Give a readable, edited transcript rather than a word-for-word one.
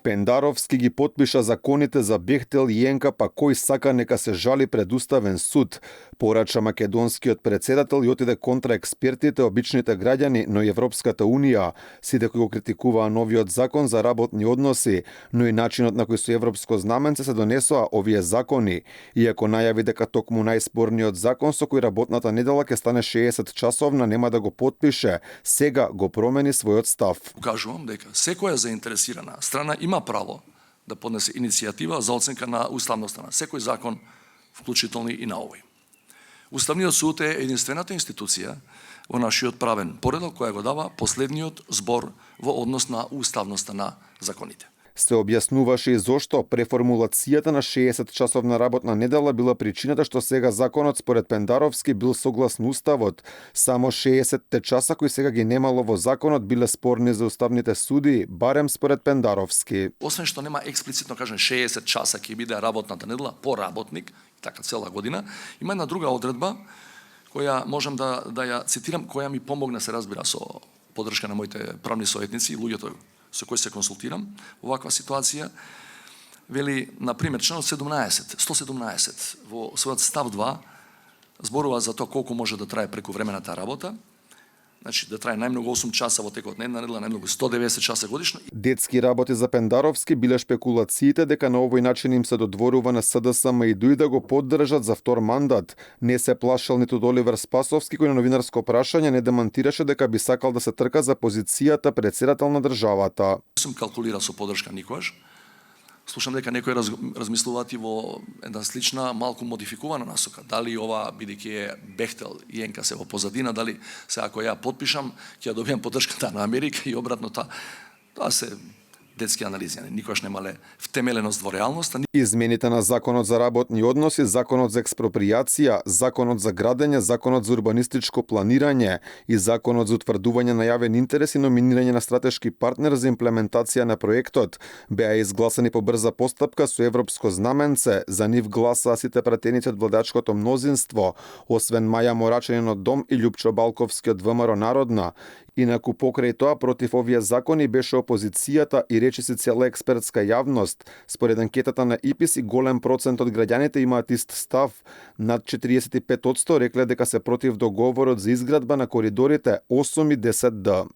Пендаровски ги потпиша законите за Бехтел и Енка, па кој сака нека се жали пред уставен суд, порача македонскиот председател и отиде контра експертите, обичните граѓани, но и Европската унија, сите кои го критикуваа новиот закон за работни односи, но и начинот на кој со европско знаменце се донесоа овие закони, иако најави дека токму најспорниот закон со кој работната недела ќе стане 60 часовна нема да го потпише, сега го промени својот став. Кажувам дека секоја заинтересирана страна има право да поднесе иницијатива за оценка на уставноста на секој закон, вклучително и на овој. Уставниот суд е единствената институција во нашиот правен поредок која го дава последниот збор во однос на уставноста на законите. Се објаснуваше и зошто преформулацијата на 60 часовна работна недела била причината што сега законот според Пендаровски бил согласно уставот. Само 60 часа кои сега ги немало во законот биле спорни за уставните суди, барем според Пендаровски. Освен што нема експлицитно кажен 60 часа ќе биде работната недела по работник, така цела година, има една друга одредба која можам да ја цитирам, која ми помогна се разбира со поддршка на моите правни советници и луѓето со кои се консултирам во ваква ситуација. Вели, на пример, членот 117 во својот став 2 зборува за тоа колку може да трае прекувремената работа. Значи да трае најмногу 8 часа во текот на една недела, најмногу 190 часа годишно. Детски работи за Пендаровски биле шпекулациите дека на овој начин им се додворува на СДСМ и ДУИ да го поддржат за втор мандат. Не се плашал ниту Оливер Спасовски кој на новинарско прашање не демонтираше дека би сакал да се трка за позицијата председател на државата. Сум калкулирал со поддршка никогаш. Слушам дека некои размислуваат и во една слична, малку модификувана насока. Дали ова, бидејќи Бехтел и Енка се во позадина, дали се ако ја потпишам, ќе ја добијам поддршката на Америка и обратно тоа се детски анализи, никогаш немале втемеленост во реалноста. Измените на законот за работни односи, законот за експропријација, законот за градење, законот за урбанистичко планирање и законот за утврдување на јавен интерес и номинирање на стратешки партнер за имплементација на проектот беа изгласани по брза постапка со европско знаменце. За нив гласаа сите пратеници од владачкото мнозинство, освен Маја Морачанин од ДОМ и Љупчо Балковски од ВМРО Народна. Инаку покрај тоа против овие закони беше опозицијата и речиси цела експертска јавност. Според анкетата на ИПИС и голем процент од граѓаните имаат ист став. Над 45% рекле дека се против договорот за изградба на коридорите 8 и 10Д.